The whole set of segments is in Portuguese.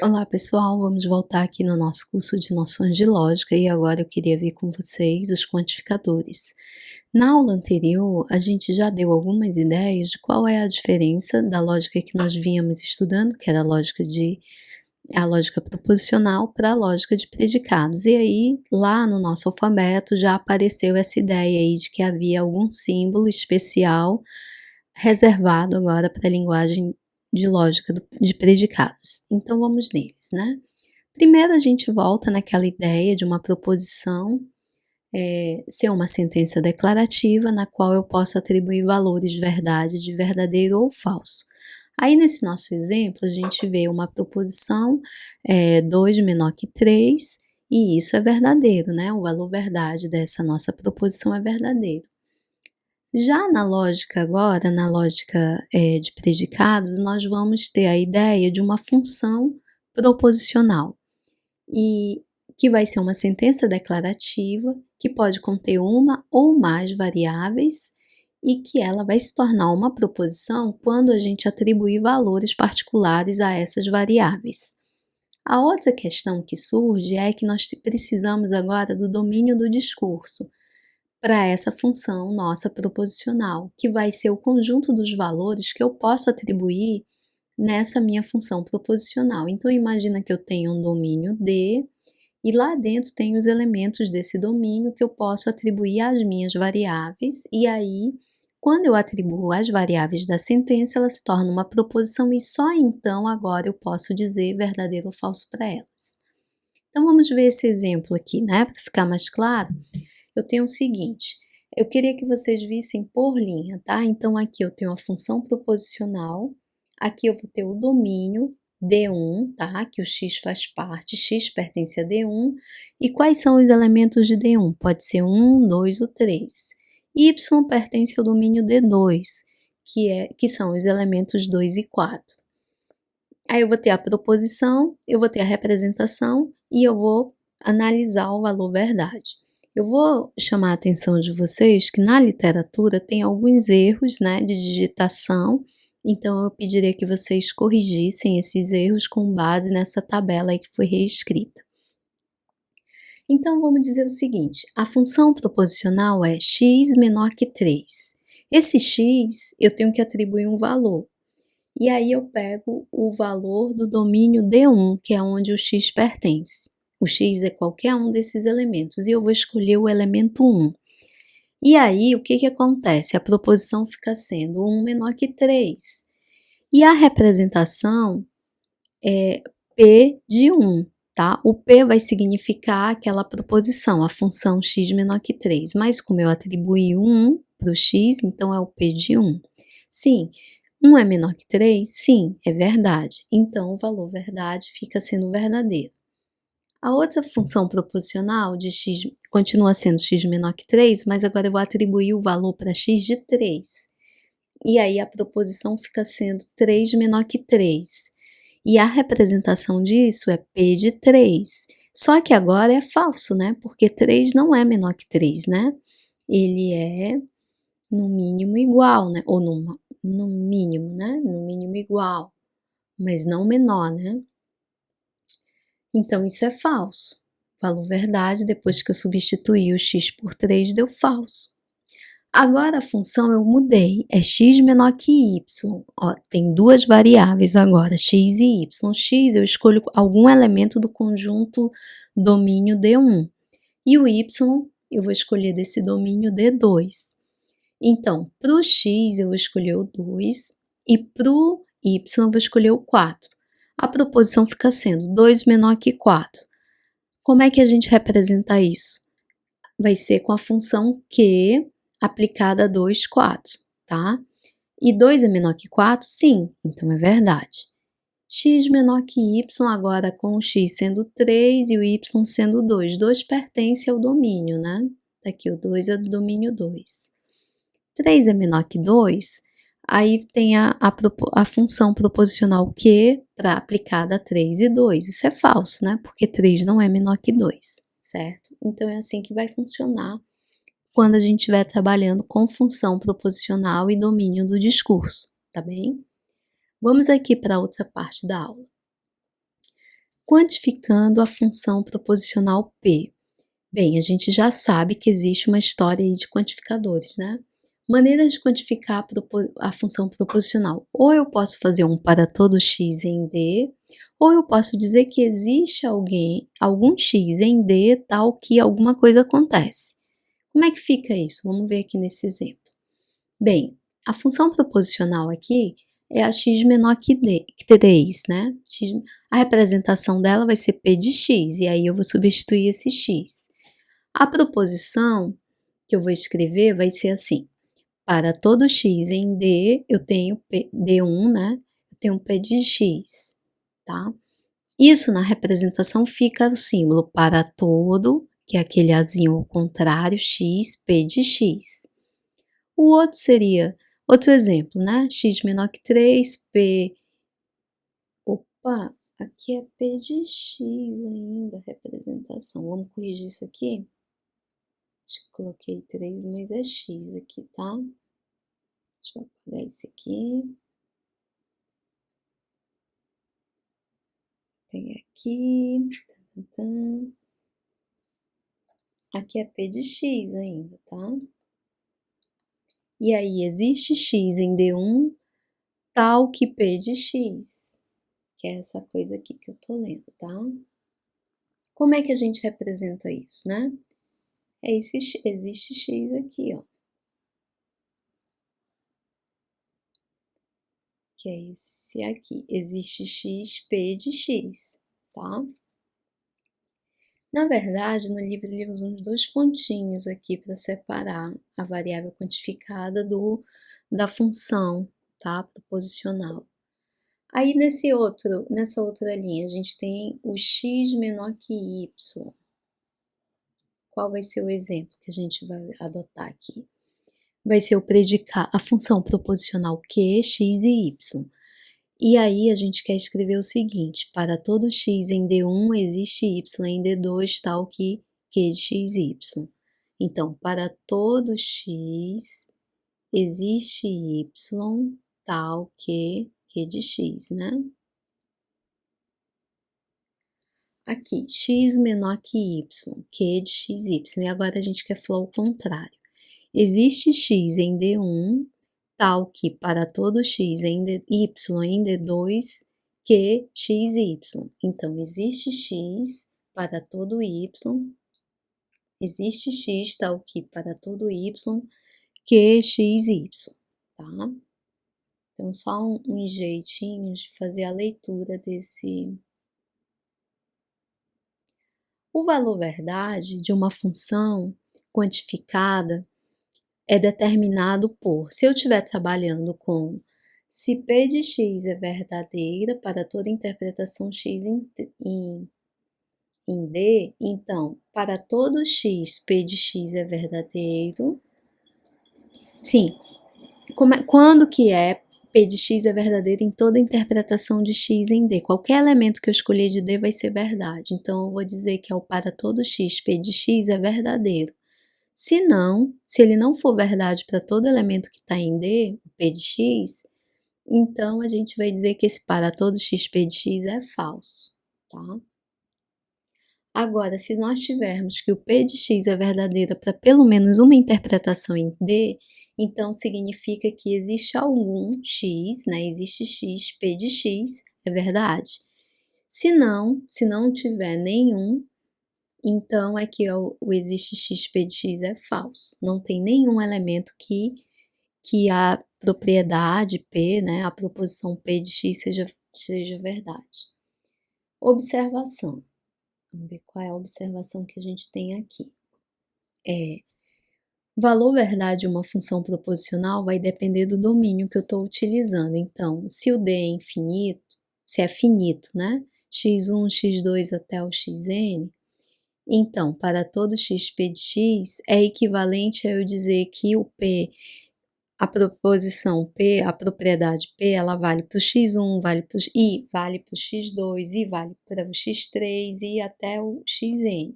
Olá pessoal, vamos voltar aqui no nosso curso de noções de lógica e agora eu queria ver com vocês os quantificadores. Na aula anterior, a gente já deu algumas ideias de qual é a diferença da lógica que nós vínhamos estudando, que era a lógica proposicional, para a lógica de predicados. E aí, lá no nosso alfabeto já apareceu essa ideia aí de que havia algum símbolo especial reservado agora para a linguagem de lógica de predicados. Então vamos neles, né? Primeiro a gente volta naquela ideia de uma proposição ser uma sentença declarativa na qual eu posso atribuir valores de verdade, de verdadeiro ou falso. Aí nesse nosso exemplo a gente vê uma proposição 2 menor que 3 e isso é verdadeiro, né? O valor verdade dessa nossa proposição é verdadeiro. Já na lógica agora, na lógica de predicados, nós vamos ter a ideia de uma função proposicional, e que vai ser uma sentença declarativa que pode conter uma ou mais variáveis e que ela vai se tornar uma proposição quando a gente atribuir valores particulares a essas variáveis. A outra questão que surge é que nós precisamos agora do domínio do discurso para essa função nossa proposicional, que vai ser o conjunto dos valores que eu posso atribuir nessa minha função proposicional. Então imagina que eu tenho um domínio D e lá dentro tem os elementos desse domínio que eu posso atribuir às minhas variáveis, e aí, quando eu atribuo as variáveis da sentença, ela se torna uma proposição e só então agora eu posso dizer verdadeiro ou falso para elas. Então vamos ver esse exemplo aqui, né, para ficar mais claro. Eu tenho o seguinte, eu queria que vocês vissem por linha, tá? Então aqui eu tenho a função proposicional, aqui eu vou ter o domínio D1, tá? Que o x faz parte, x pertence a D1. E quais são os elementos de D1? Pode ser 1, 2 ou 3. Y pertence ao domínio D2, que são os elementos 2 e 4. Aí eu vou ter a proposição, eu vou ter a representação e eu vou analisar o valor verdade. Eu vou chamar a atenção de vocês que na literatura tem alguns erros, né, de digitação, então eu pediria que vocês corrigissem esses erros com base nessa tabela aí que foi reescrita. Então vamos dizer o seguinte, a função proposicional é x menor que 3. Esse x eu tenho que atribuir um valor. E aí eu pego o valor do domínio D1, que é onde o x pertence. O x é qualquer um desses elementos, e eu vou escolher o elemento 1. E aí, o que acontece? A proposição fica sendo 1 menor que 3. E a representação é P de 1, tá? O P vai significar aquela proposição, a função x menor que 3. Mas como eu atribuí 1 para o x, então é o P de 1. Sim, 1 é menor que 3? Sim, é verdade. Então, o valor verdade fica sendo verdadeiro. A outra função proposicional de x continua sendo x menor que 3, mas agora eu vou atribuir o valor para x de 3. E aí a proposição fica sendo 3 menor que 3. E a representação disso é P de 3. Só que agora é falso, né? Porque 3 não é menor que 3, né? Ele é no mínimo igual, né? Ou no mínimo, né? No mínimo igual, mas não menor, né? Então isso é falso. Valor verdade, depois que eu substituí o x por 3, deu falso. Agora a função eu mudei, é x menor que y. Ó, tem duas variáveis agora, x e y. X eu escolho algum elemento do conjunto domínio D1. E o y eu vou escolher desse domínio D2. Então, para o x eu vou escolher o 2 e para o y eu vou escolher o 4. A proposição fica sendo 2 menor que 4. Como é que a gente representa isso? Vai ser com a função Q aplicada a 2 quartos, tá? E 2 é menor que 4? Sim, então é verdade. X menor que y, agora com o x sendo 3 e o y sendo 2. 2 pertence ao domínio, né? Aqui o 2 é do domínio 2. 3 é menor que 2, aí tem a função proposicional Q para aplicada a 3 e 2. Isso é falso, né? Porque 3 não é menor que 2, certo? Então é assim que vai funcionar quando a gente estiver trabalhando com função proposicional e domínio do discurso, tá bem? Vamos aqui para outra parte da aula. Quantificando a função proposicional P. Bem, a gente já sabe que existe uma história aí de quantificadores, né? Maneiras de quantificar a função proposicional. Ou eu posso fazer um para todo x em D, ou eu posso dizer que existe algum x em D tal que alguma coisa acontece. Como é que fica isso? Vamos ver aqui nesse exemplo. Bem, a função proposicional aqui é a x menor que 3, né? A representação dela vai ser p de x, e aí eu vou substituir esse x. A proposição que eu vou escrever vai ser assim: para todo x em D, eu tenho D1, né? Eu tenho P de x, tá? Isso na representação fica o símbolo para todo, que é aquele azinho ao contrário, x, P de x. O outro seria, outro exemplo, né? X menor que 3, P... Opa, aqui é P de x ainda, representação. Vamos corrigir isso aqui? Acho que coloquei 3, mas é x aqui, tá? Deixa eu apagar esse aqui. Pegar aqui. Aqui é P de x ainda, tá? E aí, existe x em D1 tal que P de x, que é essa coisa aqui que eu tô lendo, tá? Como é que a gente representa isso, né? Existe x aqui, ó. Que é esse aqui. Existe x, P de x, tá? Na verdade, no livro ele usa uns 2 pontinhos aqui para separar a variável quantificada da função, tá? Proposicional. Aí nessa outra linha, a gente tem o x menor que y. Qual vai ser o exemplo que a gente vai adotar aqui? Vai ser o predicar a função proposicional Q, x e y. E aí a gente quer escrever o seguinte: para todo x em D1 existe y em D2 tal que Q de x, y. Então, para todo x existe y tal que Q de x, né? Aqui, x menor que y, Q de x, y. E agora a gente quer falar o contrário. Existe x em D1 tal que para todo x em y em D2 que x, y. Então, existe x para todo y, existe x tal que para todo y que x, y, tá? Então, só um jeitinho de fazer a leitura desse... O valor verdade de uma função quantificada é determinado por, se eu estiver trabalhando com se P de x é verdadeira para toda interpretação x em D, então, para todo x, P de x é verdadeiro. Sim, quando que é P de x é verdadeiro em toda interpretação de x em D? Qualquer elemento que eu escolher de D vai ser verdade. Então, eu vou dizer que para todo x, P de x é verdadeiro. Se não, se ele não for verdade para todo elemento que está em D, o P de x, então a gente vai dizer que esse para todo x, P de x é falso, tá? Agora, se nós tivermos que o P de x é verdadeira para pelo menos uma interpretação em D, então significa que existe algum x, né? Existe x, P de x, é verdade. Se não tiver nenhum, então é que o existe x, P de x é falso. Não tem nenhum elemento que a propriedade P, né, a proposição P de x seja verdade. Observação. Vamos ver qual é a observação que a gente tem aqui. Valor verdade de uma função proposicional vai depender do domínio que eu estou utilizando. Então, se o D é infinito, se é finito, né? x1, x2 até o xn, então, para todo xp de x, é equivalente a eu dizer que o P, a proposição P, a propriedade P, ela vale para o x1, vale para o x2, e vale para o x3 e até o xn.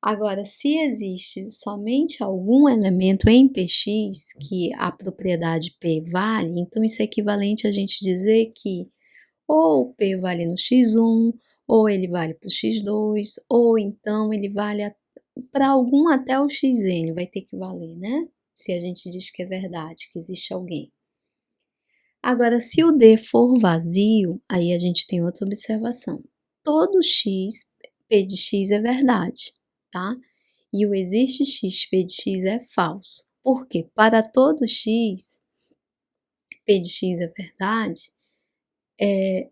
Agora, se existe somente algum elemento em Px que a propriedade P vale, então isso é equivalente a gente dizer que ou P vale no x1, ou ele vale para o x2, ou então ele vale para algum até o xn vai ter que valer, né? Se a gente diz que é verdade, que existe alguém. Agora, se o D for vazio, aí a gente tem outra observação. Todo x, P de x é verdade, tá? E o existe x, P de x é falso. Por quê? Para todo x, P de x é verdade,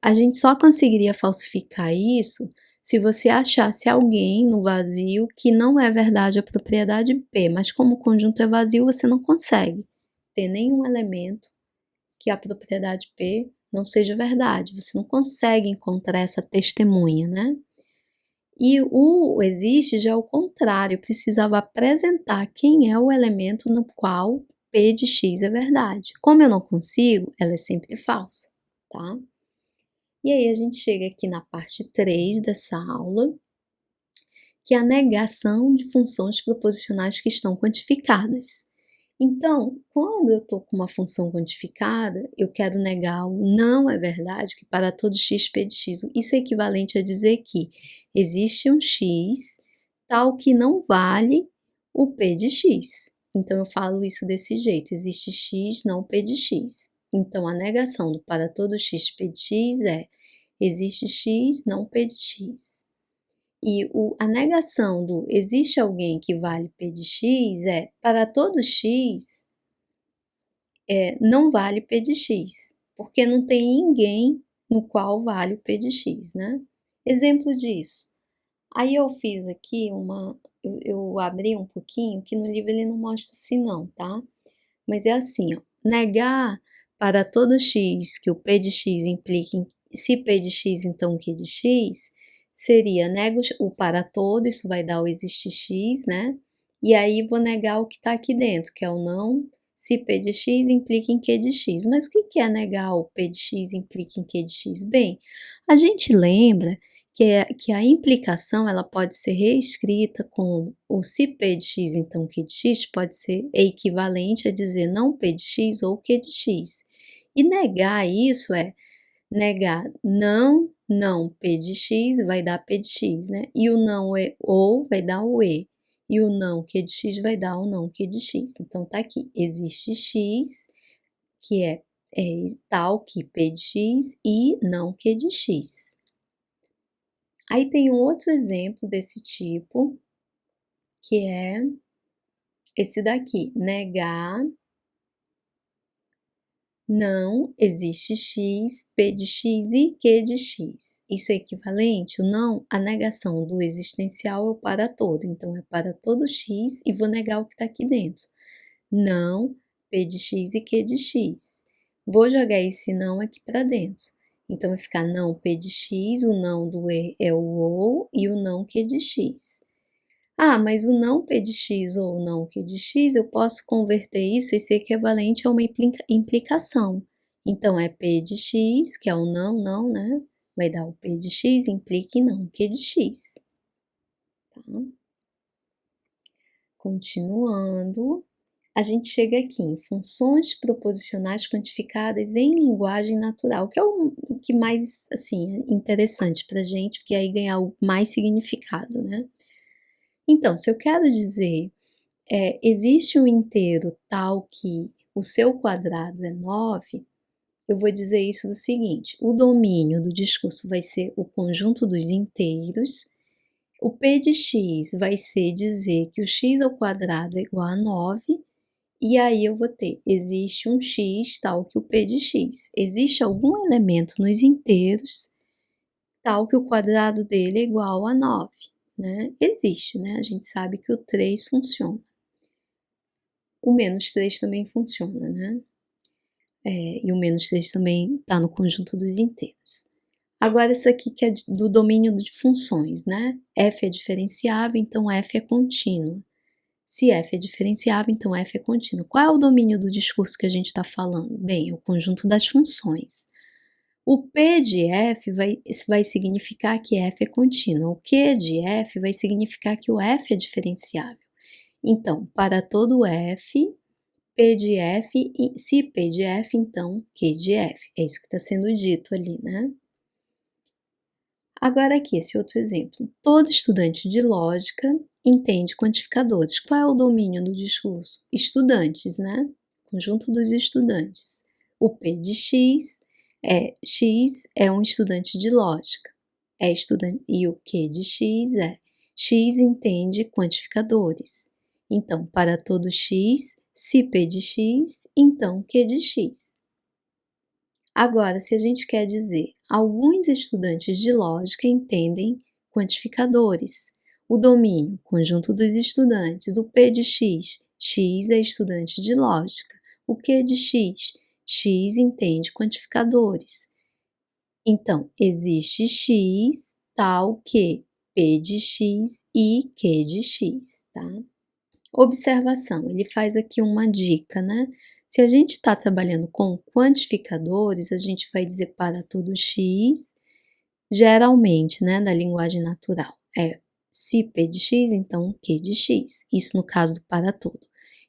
a gente só conseguiria falsificar isso se você achasse alguém no vazio que não é verdade a propriedade P, mas como o conjunto é vazio, você não consegue ter nenhum elemento que a propriedade P não seja verdade. Você não consegue encontrar essa testemunha, né? E o existe já é o contrário, eu precisava apresentar quem é o elemento no qual P de x é verdade. Como eu não consigo, ela é sempre falsa, tá? E aí a gente chega aqui na parte 3 dessa aula, que é a negação de funções proposicionais que estão quantificadas. Então, quando eu estou com uma função quantificada, eu quero negar o não é verdade, que para todo x, p de x, isso é equivalente a dizer que existe um x tal que não vale o p de x. Então, eu falo isso desse jeito, existe x não p de x. Então, a negação do para todo x, p de x é existe x não p de x. E a negação do existe alguém que vale P de x é para todo x não vale P de x, porque não tem ninguém no qual vale o P de x, né? Exemplo disso. Aí eu fiz aqui eu abri um pouquinho, que no livro ele não mostra assim não, tá? Mas é assim, ó, negar para todo x que o P de x implique se P de x, então Q de x, seria nego o para todo, isso vai dar o existe x, né? E aí vou negar o que está aqui dentro, que é o não, se P de x implica em Q de x. Mas o que é negar o P de x implica em Q de x? Bem, a gente lembra que a implicação ela pode ser reescrita como o se P de x, então Q de x, pode ser equivalente a dizer não P de x ou Q de x. E negar isso é negar não P de x vai dar P de x, né? E o não é ou vai dar o e. E o não Q de x vai dar o não Q de x. Então tá aqui, existe x, que é tal que P de x e não Q de x. Aí tem um outro exemplo desse tipo, que é esse daqui, negar não existe x, p de x e q de x. Isso é equivalente? O não, a negação do existencial é o para todo, então é para todo x e vou negar o que está aqui dentro. Não, p de x e q de x. Vou jogar esse não aqui para dentro. Então vai ficar não p de x, o não do e é o ou e o não q de x. Ah, mas o não P de x ou o não Q de x, eu posso converter isso e ser equivalente a uma implicação. Então, é P de x, que é o não, né? Vai dar o P de x, implica em não Q de x. Tá? Continuando, a gente chega aqui em funções proposicionais quantificadas em linguagem natural, que é o que mais, assim, é interessante para a gente, porque aí ganha mais significado, né? Então, se eu quero dizer existe um inteiro tal que o seu quadrado é 9, eu vou dizer isso do seguinte: o domínio do discurso vai ser o conjunto dos inteiros, o P de x vai ser dizer que o x ao quadrado é igual a 9, e aí eu vou ter, existe um x tal que o P de x. Existe algum elemento nos inteiros tal que o quadrado dele é igual a 9, né? Existe, né? A gente sabe que o 3 funciona. O menos 3 também funciona, né? E o menos 3 também está no conjunto dos inteiros. Agora, essa aqui que é do domínio de funções, né? F é diferenciável, então F é contínua. Se F é diferenciável, então F é contínua. Qual é o domínio do discurso que a gente está falando? Bem, é o conjunto das funções. O P de F vai significar que F é contínua. O Q de F vai significar que o F é diferenciável. Então, para todo F, P de F, e se P de F, então Q de F. É isso que está sendo dito ali, né? Agora aqui, esse outro exemplo. Todo estudante de lógica entende quantificadores. Qual é o domínio do discurso? Estudantes, né? Conjunto dos estudantes. O P de X é um estudante de lógica. É estudante, e o Q de X entende quantificadores. Então, para todo X, se P de X, então Q de X. Agora, se a gente quer dizer, alguns estudantes de lógica entendem quantificadores. O domínio, conjunto dos estudantes. O P de X é estudante de lógica. O Q de X entende quantificadores. Então, existe X tal que P de X e Q de X, tá? Observação, ele faz aqui uma dica, né? Se a gente está trabalhando com quantificadores, a gente vai dizer para todo x, geralmente, né, da linguagem natural, se P de x, então Q de x. Isso no caso do para todo.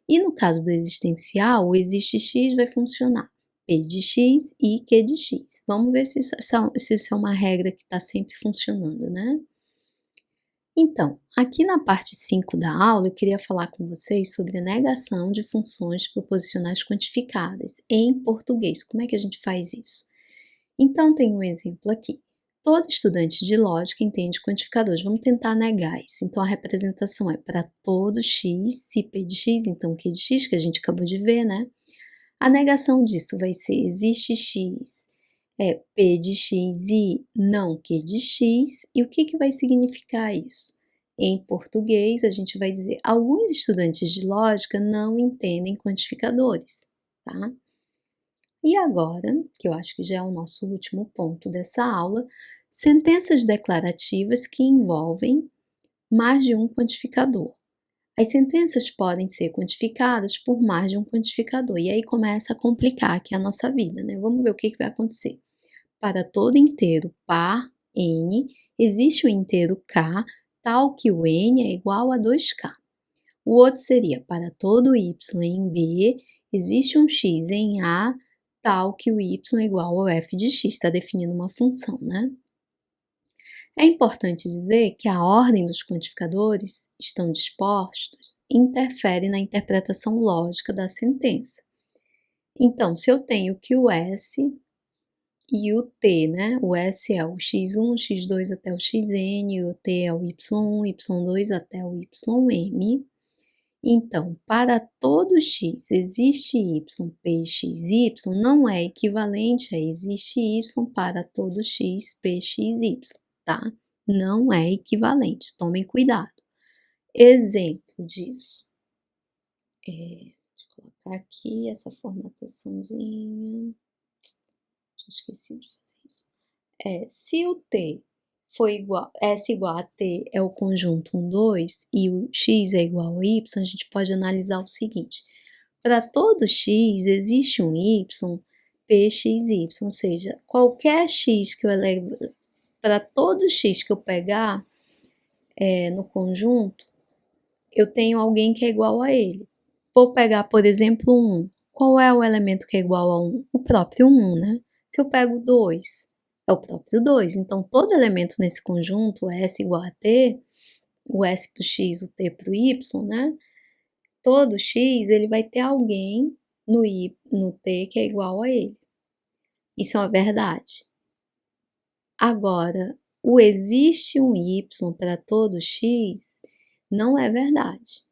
E no caso do existencial, o existe x vai funcionar P de x e Q de x. Vamos ver se isso é uma regra que está sempre funcionando, né? Então, aqui na parte 5 da aula, eu queria falar com vocês sobre a negação de funções proposicionais quantificadas em português. Como é que a gente faz isso? Então, tem um exemplo aqui. Todo estudante de lógica entende quantificadores. Vamos tentar negar isso. Então, a representação é para todo x, se P de x, então Q de x, que a gente acabou de ver, né? A negação disso vai ser existe x, P de x e não Q de x. E o que vai significar isso? Em português, a gente vai dizer alguns estudantes de lógica não entendem quantificadores, tá? E agora, que eu acho que já é o nosso último ponto dessa aula, sentenças declarativas que envolvem mais de um quantificador. As sentenças podem ser quantificadas por mais de um quantificador, e aí começa a complicar aqui a nossa vida, né? Vamos ver o que vai acontecer. Para todo inteiro par n, existe um inteiro k tal que o n é igual a 2k. O outro seria, para todo y em b, existe um x em a tal que o y é igual ao f de x, está definindo uma função, né? É importante dizer que a ordem dos quantificadores estão dispostos interfere na interpretação lógica da sentença. Então, se eu tenho que o S e o T, né? O S é o x1, x2 até o xn, o T é o y1, y2 até o ym. Então, para todo x existe y, pxy, não é equivalente a existe y para todo x, pxy, tá? Não é equivalente, tomem cuidado. Exemplo disso. Deixa eu colocar aqui essa formataçãozinha. Esqueci de fazer isso. Se o T for igual, S igual a T é o conjunto 1, 2 e o X é igual ao Y, a gente pode analisar o seguinte. Para todo X existe um Y, PXY, ou seja, qualquer X que eu elevo, para todo X que eu pegar no conjunto, eu tenho alguém que é igual a ele. Vou pegar, por exemplo, 1. Qual é o elemento que é igual a 1? O próprio 1, né? Se eu pego 2, é o próprio 2. Então, todo elemento nesse conjunto, S igual a T, o S para o X, o T para o Y, né? Todo X, ele vai ter alguém no T que é igual a ele. Isso é uma verdade. Agora, o existe um Y para todo X não é verdade.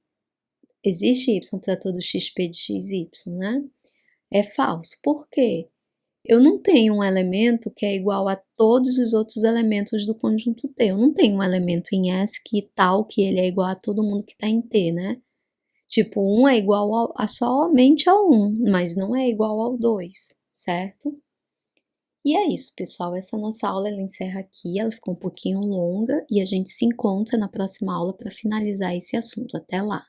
Existe Y para todo XP de XY, né? É falso. Por quê? Eu não tenho um elemento que é igual a todos os outros elementos do conjunto T. Eu não tenho um elemento em S que tal que ele é igual a todo mundo que está em T, né? Tipo, 1 é igual somente ao 1, mas não é igual ao 2, certo? E é isso, pessoal. Essa nossa aula ela encerra aqui. Ela ficou um pouquinho longa e a gente se encontra na próxima aula para finalizar esse assunto. Até lá!